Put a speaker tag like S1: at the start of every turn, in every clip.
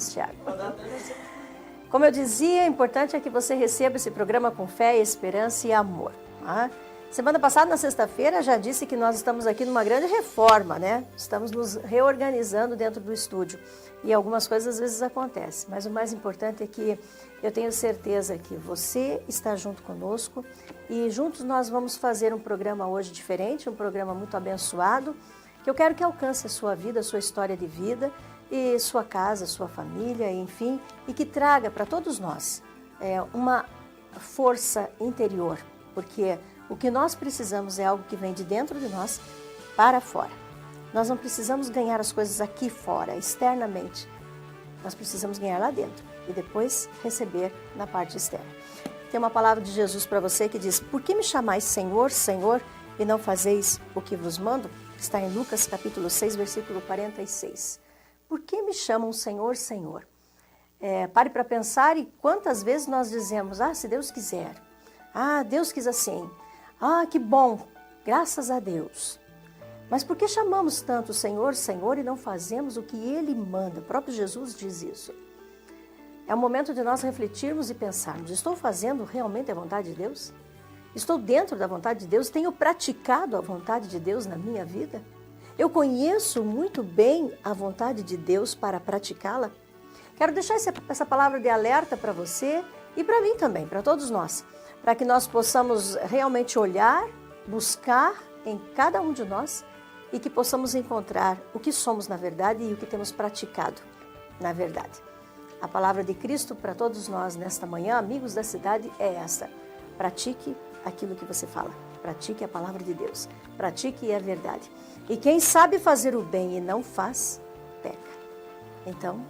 S1: Tiago. Como eu dizia, o importante é que você receba esse programa com fé, esperança e amor. Tá? Semana passada, na sexta-feira, já disse que nós estamos aqui numa grande reforma, né? Estamos nos reorganizando dentro do estúdio. E algumas coisas às vezes acontecem. Mas o mais importante é que eu tenho certeza que você está junto conosco e juntos nós vamos fazer um programa hoje diferente, um programa muito abençoado, que eu quero que alcance a sua vida, a sua história de vida, e sua casa, sua família, enfim, e que traga para todos nós uma força interior, porque o que nós precisamos é algo que vem de dentro de nós para fora. Nós não precisamos ganhar as coisas aqui fora, externamente. Nós precisamos ganhar lá dentro e depois receber na parte externa. Tem uma palavra de Jesus para você que diz: por que me chamais Senhor, Senhor, e não fazeis o que vos mando? Está em Lucas capítulo 6, versículo 46. Por que me chamam Senhor, Senhor? Pare para pensar e quantas vezes nós dizemos: se Deus quiser. Deus quis assim. Que bom, graças a Deus. Mas por que chamamos tanto Senhor, Senhor e não fazemos o que Ele manda? O próprio Jesus diz isso. É o momento de nós refletirmos e pensarmos: estou fazendo realmente a vontade de Deus? Estou dentro da vontade de Deus? Tenho praticado a vontade de Deus na minha vida? Eu conheço muito bem a vontade de Deus para praticá-la? Quero deixar essa palavra de alerta para você e para mim também, para todos nós, para que nós possamos realmente olhar, buscar em cada um de nós e que possamos encontrar o que somos na verdade e o que temos praticado na verdade. A palavra de Cristo para todos nós nesta manhã, amigos da cidade, é essa: pratique aquilo que você fala, pratique a palavra de Deus, pratique a verdade. E quem sabe fazer o bem e não faz, peca. Então,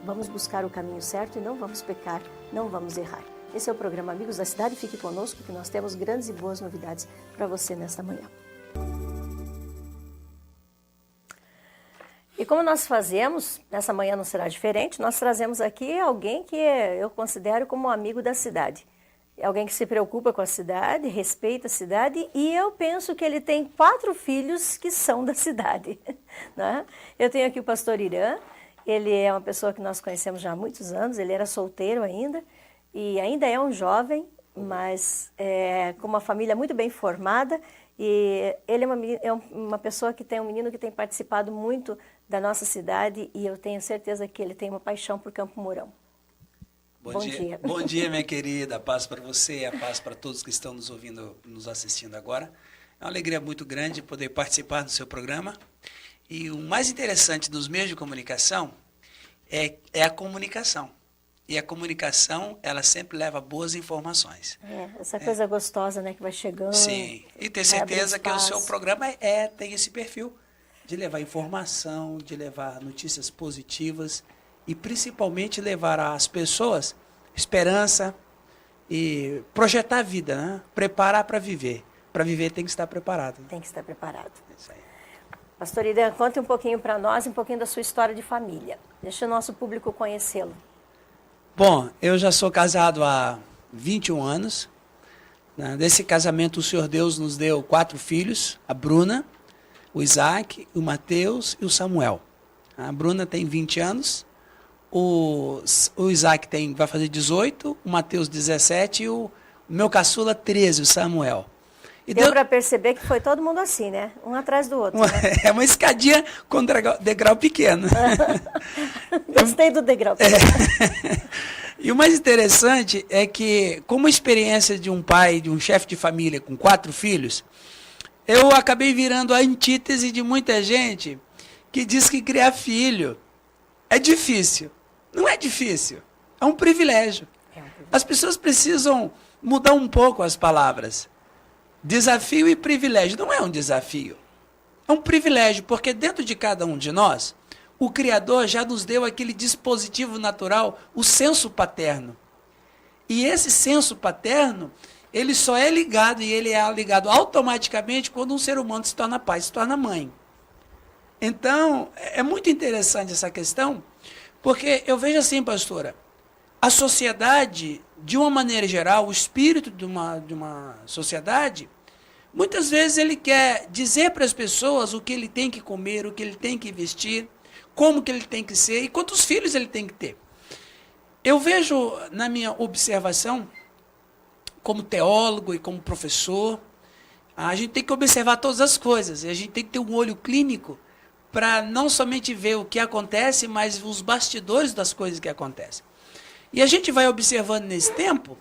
S1: vamos buscar o caminho certo e não vamos pecar, não vamos errar. Esse é o programa Amigos da Cidade. Fique conosco que nós temos grandes e boas novidades para você nesta manhã. E como nós fazemos, nessa manhã não será diferente, nós trazemos aqui alguém que eu considero como um amigo da cidade. Alguém que se preocupa com a cidade, respeita a cidade, e eu penso que ele tem 4 filhos que são da cidade. Né? Eu tenho aqui o pastor Irã, ele é uma pessoa que nós conhecemos já há muitos anos, ele era solteiro ainda, e ainda é um jovem, mas com uma família muito bem formada, e ele é uma pessoa que tem um menino que tem participado muito da nossa cidade, e eu tenho certeza que ele tem uma paixão por Campo Mourão. Bom dia.
S2: Bom dia, minha querida. A paz para você e a paz para todos que estão nos ouvindo, nos assistindo agora. É uma alegria muito grande poder participar do seu programa. E o mais interessante dos meios de comunicação é a comunicação. E a comunicação, ela sempre leva boas informações.
S1: Essa coisa gostosa, né, que vai chegando.
S2: Sim, e ter certeza que o seu programa tem esse perfil de levar informação, de levar notícias positivas, e principalmente levar às pessoas esperança e projetar a vida, né? Preparar para viver. Para viver tem que estar preparado.
S1: Tem que estar preparado.
S2: É isso aí.
S1: Pastor Irã, conte um pouquinho para nós, um pouquinho da sua história de família. Deixa o nosso público conhecê-lo.
S2: Bom, eu já sou casado há 21 anos. Desse casamento o Senhor Deus nos deu 4 filhos, a Bruna, o Isaac, o Mateus e o Samuel. A Bruna tem 20 anos. O Isaac vai fazer 18, o Mateus 17 e o meu caçula 13, o Samuel. E
S1: deu para perceber que foi todo mundo assim, né? Um atrás do outro. Né?
S2: É uma escadinha com degrau pequeno.
S1: Gostei do degrau pequeno.
S2: E o mais interessante é que, como experiência de um pai, de um chefe de família com 4 filhos, eu acabei virando a antítese de muita gente que diz que criar filho é difícil. Não é difícil, é um privilégio. As pessoas precisam mudar um pouco as palavras. Desafio e privilégio não é um desafio, é um privilégio, porque dentro de cada um de nós, o Criador já nos deu aquele dispositivo natural, o senso paterno. E esse senso paterno, ele só é ligado, e ele é ligado automaticamente quando um ser humano se torna pai, se torna mãe. Então, é muito interessante essa questão, porque eu vejo assim, pastora, a sociedade, de uma maneira geral, o espírito de uma sociedade, muitas vezes ele quer dizer para as pessoas o que ele tem que comer, o que ele tem que vestir, como que ele tem que ser e quantos filhos ele tem que ter. Eu vejo, na minha observação, como teólogo e como professor, a gente tem que observar todas as coisas. E a gente tem que ter um olho clínico para não somente ver o que acontece, mas os bastidores das coisas que acontecem. E a gente vai observando nesse tempo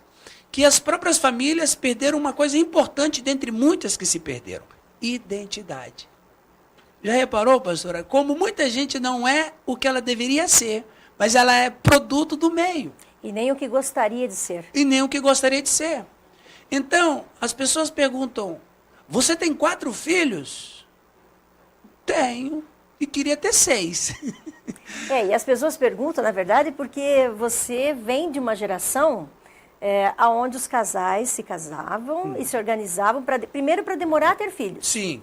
S2: que as próprias famílias perderam uma coisa importante dentre muitas que se perderam: identidade. Já reparou, pastora, como muita gente não é o que ela deveria ser, mas ela é produto do meio.
S1: E nem o que gostaria de ser.
S2: E nem o que gostaria de ser. Então, as pessoas perguntam, você tem 4 filhos? Tenho, e queria ter 6.
S1: E as pessoas perguntam, na verdade, porque você vem de uma geração onde os casais se casavam e se organizavam, primeiro para demorar a ter filhos.
S2: Sim.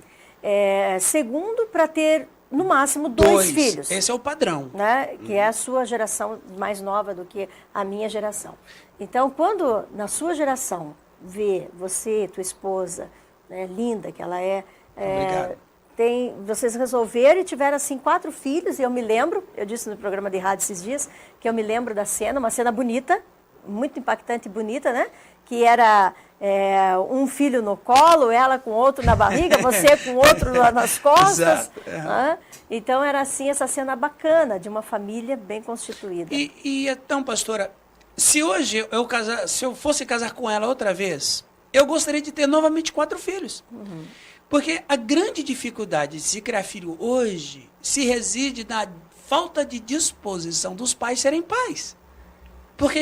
S1: Segundo, para ter, no máximo, 2 filhos.
S2: Esse é o padrão.
S1: Né? Que é a sua geração mais nova do que a minha geração. Então, quando na sua geração vê você, tua esposa, né, linda que ela é, vocês resolveram e tiveram assim 4 filhos, e eu me lembro, eu disse no programa de rádio esses dias, que eu me lembro da cena, uma cena bonita, muito impactante e bonita, né? Que era um filho no colo, ela com outro na barriga, você com outro nas costas.
S2: Exato.
S1: Né? Então era assim essa cena bacana de uma família bem constituída.
S2: E então, pastora, se hoje se eu fosse casar com ela outra vez, eu gostaria de ter novamente 4 filhos.
S1: Uhum.
S2: Porque a grande dificuldade de se criar filho hoje se reside na falta de disposição dos pais serem pais. Porque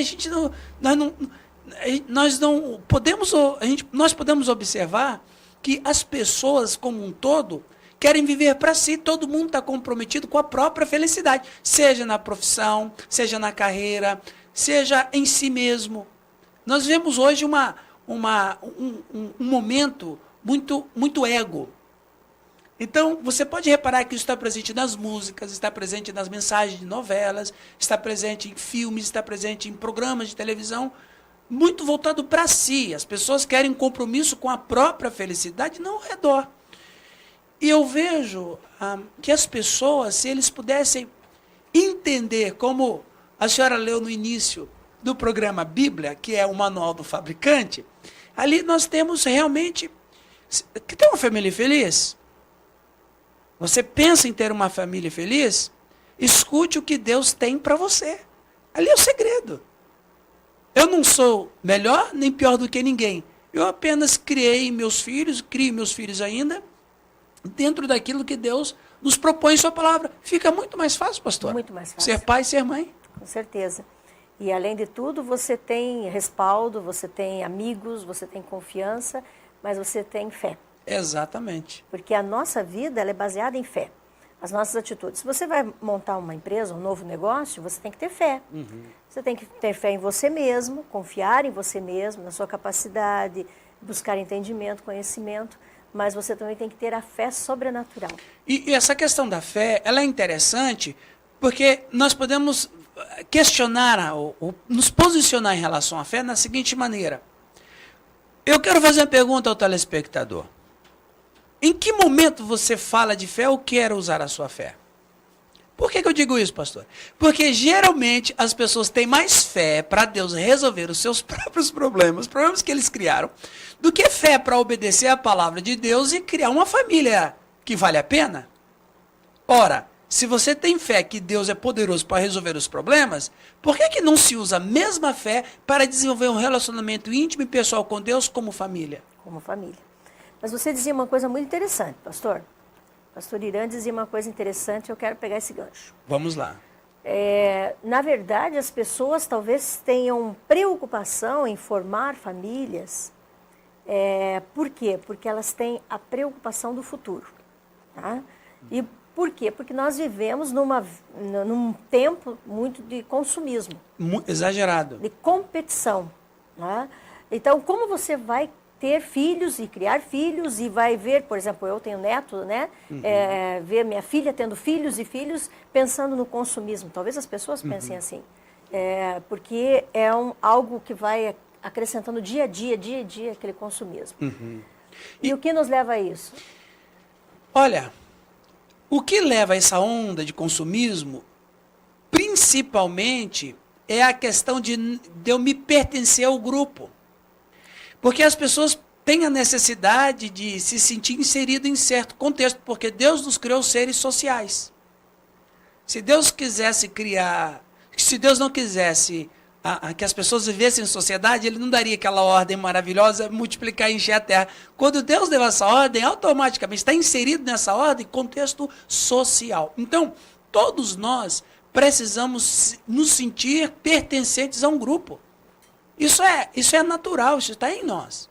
S2: nós podemos observar que as pessoas como um todo querem viver para si, todo mundo está comprometido com a própria felicidade, seja na profissão, seja na carreira, seja em si mesmo. Nós vemos hoje um momento muito ego. Então, você pode reparar que isso está presente nas músicas, está presente nas mensagens de novelas, está presente em filmes, está presente em programas de televisão, muito voltado para si. As pessoas querem compromisso com a própria felicidade, não ao redor. E eu vejo que as pessoas, se eles pudessem entender, como a senhora leu no início do programa Bíblia, que é o manual do fabricante, ali nós temos realmente... Que tem uma família feliz? Você pensa em ter uma família feliz? Escute o que Deus tem para você. Ali é o segredo. Eu não sou melhor nem pior do que ninguém. Eu apenas crio meus filhos ainda, dentro daquilo que Deus nos propõe em sua palavra. Fica muito mais fácil, pastor.
S1: Muito mais fácil.
S2: Ser pai e ser mãe.
S1: Com certeza. E além de tudo, você tem respaldo, você tem amigos, você tem confiança, mas você tem fé.
S2: Exatamente.
S1: Porque a nossa vida ela é baseada em fé. As nossas atitudes. Se você vai montar uma empresa, um novo negócio, você tem que ter fé. Uhum. Você tem que ter fé em você mesmo, confiar em você mesmo, na sua capacidade, buscar entendimento, conhecimento, mas você também tem que ter a fé sobrenatural.
S2: E essa questão da fé, ela é interessante porque nós podemos questionar ou nos posicionar em relação à fé na seguinte maneira. Eu quero fazer uma pergunta ao telespectador. Em que momento você fala de fé ou quer usar a sua fé? Por que eu digo isso, pastor? Porque geralmente as pessoas têm mais fé para Deus resolver os seus próprios problemas, problemas que eles criaram, do que fé para obedecer a palavra de Deus e criar uma família que vale a pena. Ora, se você tem fé que Deus é poderoso para resolver os problemas, por que não se usa a mesma fé para desenvolver um relacionamento íntimo e pessoal com Deus como família?
S1: Como família. Mas você dizia uma coisa muito interessante, pastor. Pastor Irã dizia uma coisa interessante, eu quero pegar esse gancho.
S2: Vamos lá.
S1: Na verdade, as pessoas talvez tenham preocupação em formar famílias. Por quê? Porque elas têm a preocupação do futuro. Tá? E por quê? Porque nós vivemos num tempo muito de consumismo.
S2: Exagerado.
S1: De competição. Né? Então, como você vai ter filhos e criar filhos e vai ver, por exemplo, eu tenho neto, né? Uhum. Ver minha filha tendo filhos e filhos pensando no consumismo. Talvez as pessoas pensem assim. Porque é algo que vai acrescentando dia a dia aquele consumismo. Uhum. E o que nos leva a isso?
S2: Olha, O que leva a essa onda de consumismo, principalmente, é a questão de eu me pertencer ao grupo. Porque as pessoas têm a necessidade de se sentir inserido em certo contexto, porque Deus nos criou seres sociais. Se Deus quisesse criar, se Deus não quisesse que as pessoas vivessem em sociedade, Ele não daria aquela ordem maravilhosa, multiplicar e encher a terra. Quando Deus deu essa ordem, automaticamente está inserido nessa ordem contexto social. Então, todos nós precisamos nos sentir pertencentes a um grupo. Isso é natural, isso está em nós.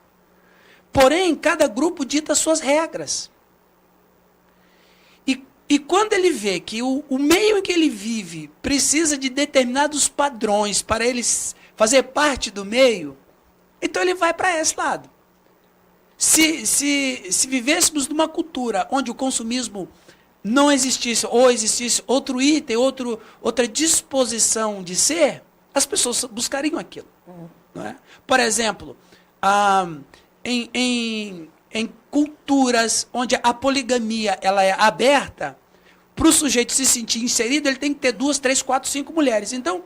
S2: Porém, cada grupo dita suas regras. E quando ele vê que o meio em que ele vive precisa de determinados padrões para ele fazer parte do meio, então ele vai para esse lado. Se vivêssemos numa cultura onde o consumismo não existisse, ou existisse outro item, outra disposição de ser, as pessoas buscariam aquilo. Não é? Por exemplo, em culturas onde a poligamia ela é aberta, para o sujeito se sentir inserido, ele tem que ter 2, 3, 4, 5 mulheres. Então,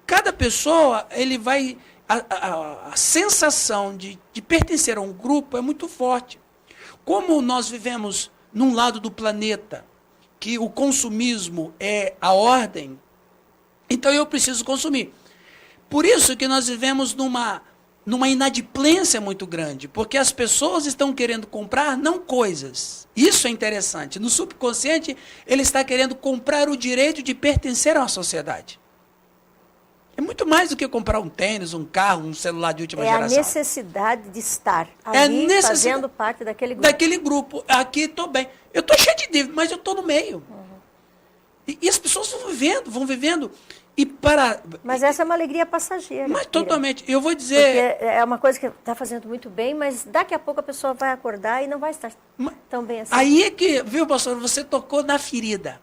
S2: cada pessoa, ele vai... A sensação de pertencer a um grupo é muito forte. Como nós vivemos num lado do planeta, que o consumismo é a ordem, então eu preciso consumir. Por isso que nós vivemos numa inadimplência muito grande, porque as pessoas estão querendo comprar não coisas. Isso é interessante. No subconsciente, ele está querendo comprar o direito de pertencer a uma sociedade. É muito mais do que comprar um tênis, um carro, um celular de última geração.
S1: É a necessidade de estar ali fazendo parte daquele grupo.
S2: Daquele grupo. Aqui estou bem. Eu estou cheio de dívida, mas eu estou no meio. E as pessoas vão vivendo.
S1: Mas essa é uma alegria passageira.
S2: Mas totalmente. Eu vou dizer...
S1: Porque é uma coisa que está fazendo muito bem, mas daqui a pouco a pessoa vai acordar e não vai estar tão bem assim.
S2: Aí é que, viu, pastor, você tocou na ferida.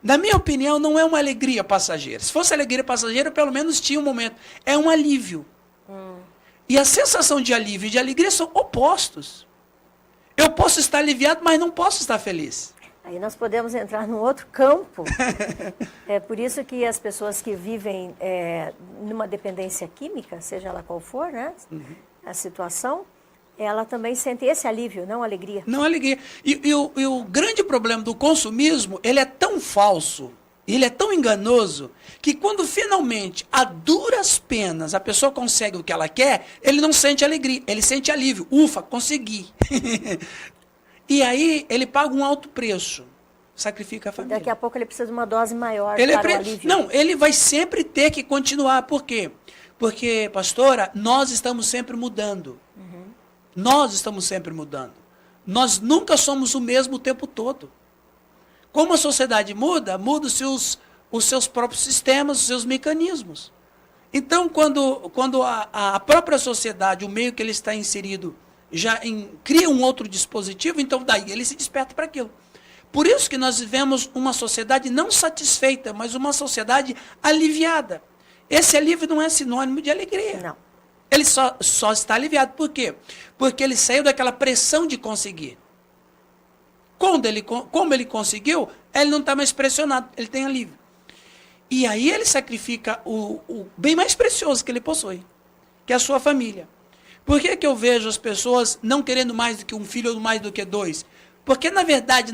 S2: Na minha opinião, não é uma alegria passageira. Se fosse alegria passageira, pelo menos tinha um momento. É um alívio. E a sensação de alívio e de alegria são opostos. Eu posso estar aliviado, mas não posso estar feliz.
S1: Aí nós podemos entrar num outro campo. É por isso que as pessoas que vivem numa dependência química, seja ela qual for, né, a situação, ela também sente esse alívio, não alegria.
S2: Não alegria. E o grande problema do consumismo, ele é tão falso, ele é tão enganoso, que quando finalmente, a duras penas, a pessoa consegue o que ela quer, ele não sente alegria, ele sente alívio. Ufa, consegui. E aí ele paga um alto preço, sacrifica a família.
S1: Daqui a pouco ele precisa de uma dose maior para o alívio.
S2: Não, ele vai sempre ter que continuar. Por quê? Porque, pastora, nós estamos sempre mudando. Nós estamos sempre mudando. Nós nunca somos o mesmo o tempo todo. Como a sociedade muda, mudam-se os seus próprios sistemas, os seus mecanismos. Então, quando a própria sociedade, o meio que ele está inserido, cria um outro dispositivo, então daí ele se desperta para aquilo. Por isso que nós vivemos uma sociedade não satisfeita, mas uma sociedade aliviada. Esse alívio não é sinônimo de alegria.
S1: Não.
S2: Ele só está aliviado. Por quê? Porque ele saiu daquela pressão de conseguir. Como ele conseguiu, ele não está mais pressionado, ele tem alívio. E aí ele sacrifica o bem mais precioso que ele possui, que é a sua família. Por que eu vejo as pessoas não querendo mais do que um filho ou mais do que 2? Porque, na verdade,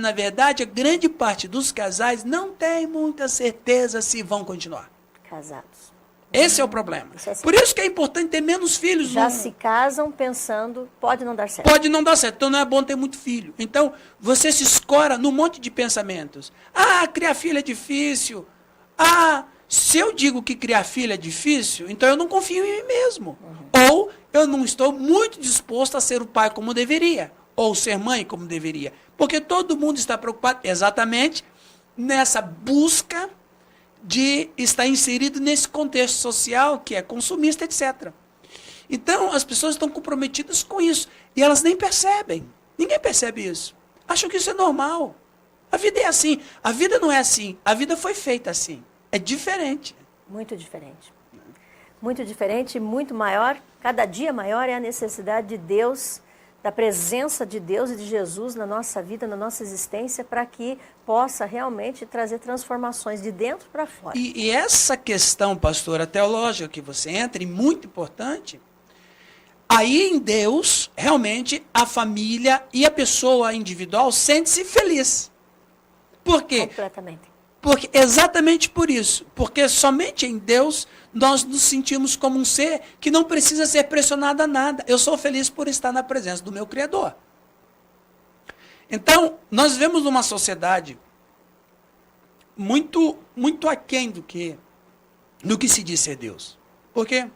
S2: a grande parte dos casais não tem muita certeza se vão continuar.
S1: Casados.
S2: Esse é o problema. Por isso que é importante ter menos filhos.
S1: Já se casam pensando, pode não dar certo.
S2: Pode não dar certo, então não é bom ter muito filho. Então, você se escora num monte de pensamentos. Criar filho é difícil. Se eu digo que criar filho é difícil, então eu não confio em mim mesmo. Ou eu não estou muito disposto a ser o pai como deveria, ou ser mãe como deveria. Porque todo mundo está preocupado exatamente nessa busca de estar inserido nesse contexto social que é consumista, etc. Então, as pessoas estão comprometidas com isso, e elas nem percebem. Ninguém percebe isso. Acham que isso é normal. A vida é assim. A vida não é assim. A vida foi feita assim. É diferente.
S1: Muito diferente. Muito diferente, muito maior. Cada dia maior é a necessidade de Deus da presença de Deus e de Jesus na nossa vida, na nossa existência, para que possa realmente trazer transformações de dentro para fora.
S2: E essa questão, pastora, teológica que você entra, e muito importante, aí em Deus, realmente, a família e a pessoa individual sente-se feliz. Por quê?
S1: Completamente.
S2: Porque, exatamente por isso. Porque somente em Deus nós nos sentimos como um ser que não precisa ser pressionado a nada. Eu sou feliz por estar na presença do meu Criador. Então, nós vivemos numa sociedade muito aquém do que se diz ser Deus. Por quê?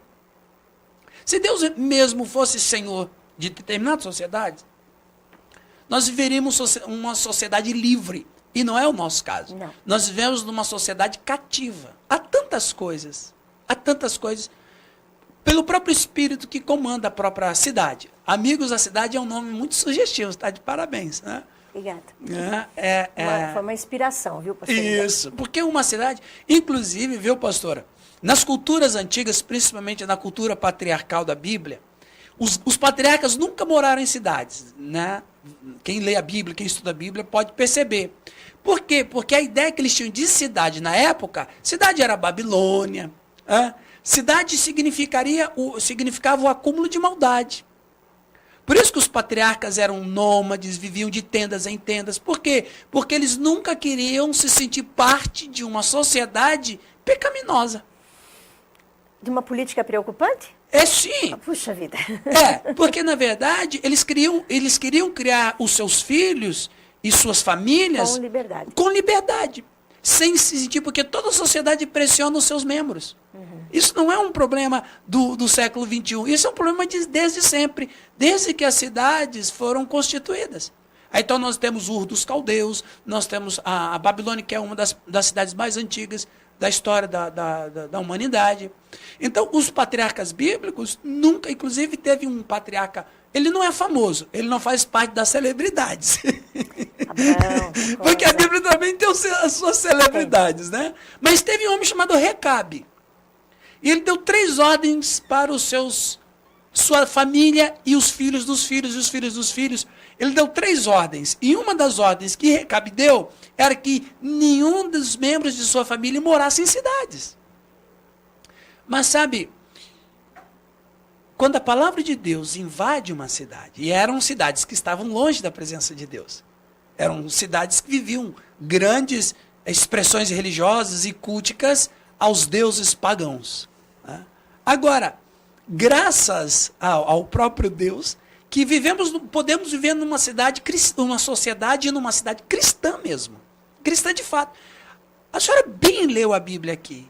S2: Se Deus mesmo fosse Senhor de determinadas sociedades, nós viveríamos uma sociedade livre. E não é o nosso caso.
S1: Não.
S2: Nós vivemos numa sociedade cativa. Há tantas coisas. Pelo próprio espírito que comanda a própria cidade. Amigos da Cidade é um nome muito sugestivo, está de parabéns. Né?
S1: Obrigada. Foi uma inspiração, viu, pastor?
S2: Isso, porque uma cidade, inclusive, viu, pastora, nas culturas antigas, principalmente na cultura patriarcal da Bíblia, os patriarcas nunca moraram em cidades. Né? Quem lê a Bíblia, quem estuda a Bíblia, pode perceber. Por quê? Porque a ideia que eles tinham de cidade na época, cidade era Babilônia. Cidade significava o acúmulo de maldade. Por isso que os patriarcas eram nômades, viviam de tendas em tendas. Por quê? Porque eles nunca queriam se sentir parte de uma sociedade pecaminosa.
S1: De uma política preocupante?
S2: Sim.
S1: Puxa vida.
S2: Porque, na verdade, eles queriam criar os seus filhos e suas famílias com liberdade. Sem se sentir, porque toda a sociedade pressiona os seus membros. Isso não é um problema do século XXI, isso é um problema desde sempre, desde que as cidades foram constituídas. Então nós temos Ur dos Caldeus, nós temos a Babilônia, que é uma das cidades mais antigas da história da humanidade. Então os patriarcas bíblicos nunca, inclusive teve um patriarca, ele não é famoso, ele não faz parte das celebridades. Porque a Bíblia também tem as suas celebridades, né? Mas teve um homem chamado Recabe. E ele deu 3 ordens para sua família e os filhos dos filhos e os filhos dos filhos. Ele deu 3 ordens. E uma das ordens que Recabe deu era que nenhum dos membros de sua família morasse em cidades. Mas sabe, quando a palavra de Deus invade uma cidade, e eram cidades que estavam longe da presença de Deus, eram cidades que viviam grandes expressões religiosas e culticas aos deuses pagãos. Né? Agora, graças ao próprio Deus, que podemos viver numa sociedade e numa cidade cristã mesmo. Cristã de fato. A senhora bem leu a Bíblia aqui.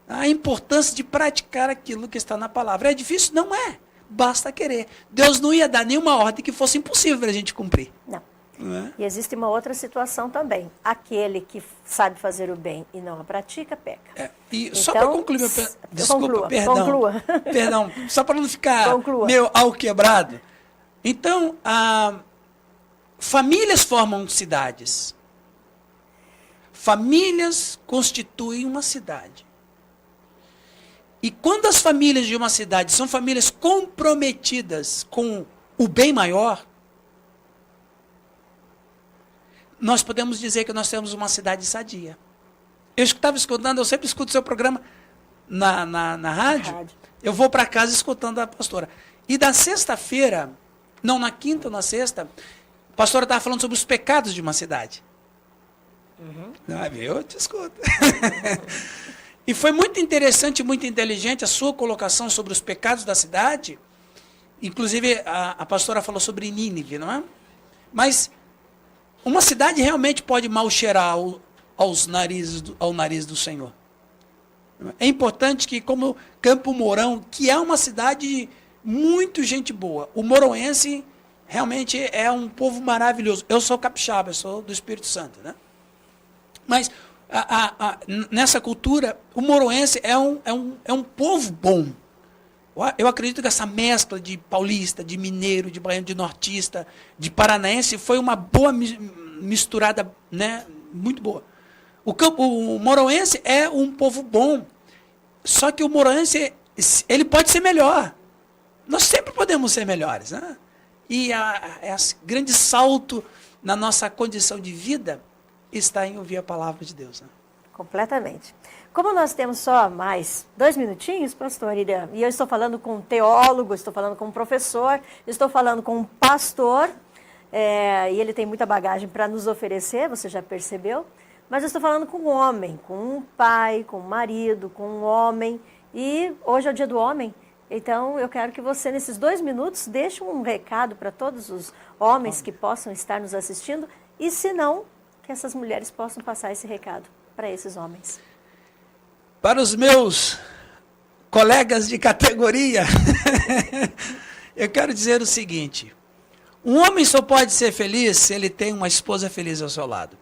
S2: A importância de praticar aquilo que está na palavra. É difícil? Não é. Basta querer. Deus não ia dar nenhuma ordem que fosse impossível para a gente cumprir.
S1: Não. E existe uma outra situação também. Aquele que sabe fazer o bem e não a pratica, peca.
S2: E
S1: então,
S2: só para concluir,
S1: conclua.
S2: Perdão, só para não ficar meio alquebrado. Então, famílias formam cidades. Famílias constituem uma cidade. E quando as famílias de uma cidade são famílias comprometidas com o bem maior, nós podemos dizer que nós temos uma cidade sadia. Eu estava escutando, eu sempre escuto o seu programa na rádio. Eu vou para casa escutando a pastora. E da sexta-feira, não, na quinta ou na sexta, a pastora estava falando sobre os pecados de uma cidade. Eu te escuto. E foi muito interessante, muito inteligente a sua colocação sobre os pecados da cidade. Inclusive, a pastora falou sobre Nínive, não é? Mas uma cidade realmente pode mal cheirar ao nariz do Senhor. É importante que, como Campo Mourão, que é uma cidade muito gente boa, o moroense realmente é um povo maravilhoso. Eu sou capixaba, eu sou do Espírito Santo, né? Mas nessa cultura, o moroense é um povo bom. Eu acredito que essa mescla de paulista, de mineiro, de baiano, de nortista, de paranaense, foi uma boa misturada, né, muito boa. O moroense é um povo bom, só que o moroense, ele pode ser melhor. Nós sempre podemos ser melhores. Né? E esse grande salto na nossa condição de vida está em ouvir a palavra de Deus. Né?
S1: Completamente. Como nós temos só mais 2 minutinhos, pastor Irã, e eu estou falando com um teólogo, estou falando com um professor, estou falando com um pastor, e ele tem muita bagagem para nos oferecer, você já percebeu, mas eu estou falando com um homem, com um pai, com um marido, com um homem, e hoje é o dia do homem, então eu quero que você, nesses 2 minutos, deixe um recado para todos os homens que possam estar nos assistindo, e se não, que essas mulheres possam passar esse recado para esses homens.
S2: Para os meus colegas de categoria, eu quero dizer o seguinte: um homem só pode ser feliz se ele tem uma esposa feliz ao seu lado.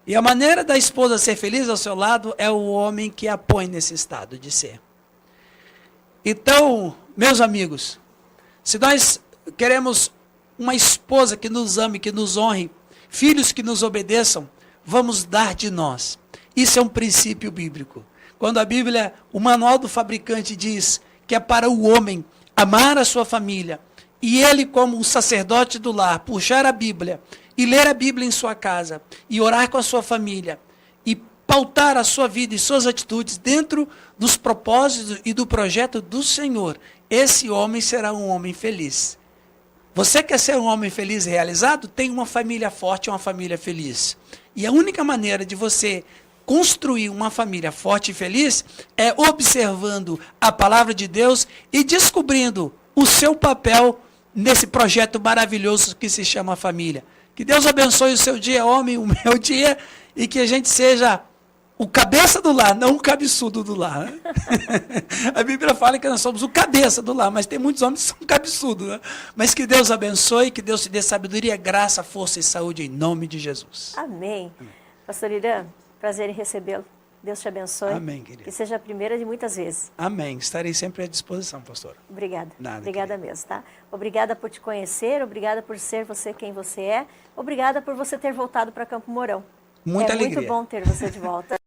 S2: E a maneira da esposa ser feliz ao seu lado é o homem que a põe nesse estado de ser. Então, meus amigos, se nós queremos uma esposa que nos ame, que nos honre, filhos que nos obedeçam, vamos dar de nós. Isso é um princípio bíblico. Quando a Bíblia, o manual do fabricante diz que é para o homem amar a sua família, e ele, como o sacerdote do lar, puxar a Bíblia e ler a Bíblia em sua casa, e orar com a sua família, e pautar a sua vida e suas atitudes dentro dos propósitos e do projeto do Senhor, esse homem será um homem feliz. Você quer ser um homem feliz e realizado? Tem uma família forte, uma família feliz. E a única maneira de você construir uma família forte e feliz é observando a palavra de Deus e descobrindo o seu papel nesse projeto maravilhoso que se chama família. Que Deus abençoe o seu dia, homem, o meu dia, e que a gente seja o cabeça do lar, não o cabeçudo do lar. Né? A Bíblia fala que nós somos o cabeça do lar, mas tem muitos homens que são cabeçudos. Né? Mas que Deus abençoe, que Deus te dê sabedoria, graça, força e saúde em nome de Jesus.
S1: Amém. Pastor Irã, prazer em recebê-lo. Deus te abençoe.
S2: Amém, querido.
S1: Que seja a primeira de muitas vezes.
S2: Amém. Estarei sempre à disposição, pastor.
S1: Obrigada.
S2: Nada,
S1: obrigada
S2: querido.
S1: mesmo, tá? Obrigada por te conhecer, obrigada por ser você quem você é, obrigada por você ter voltado para Campo Mourão.
S2: Muita alegria.
S1: É muito bom ter você de volta.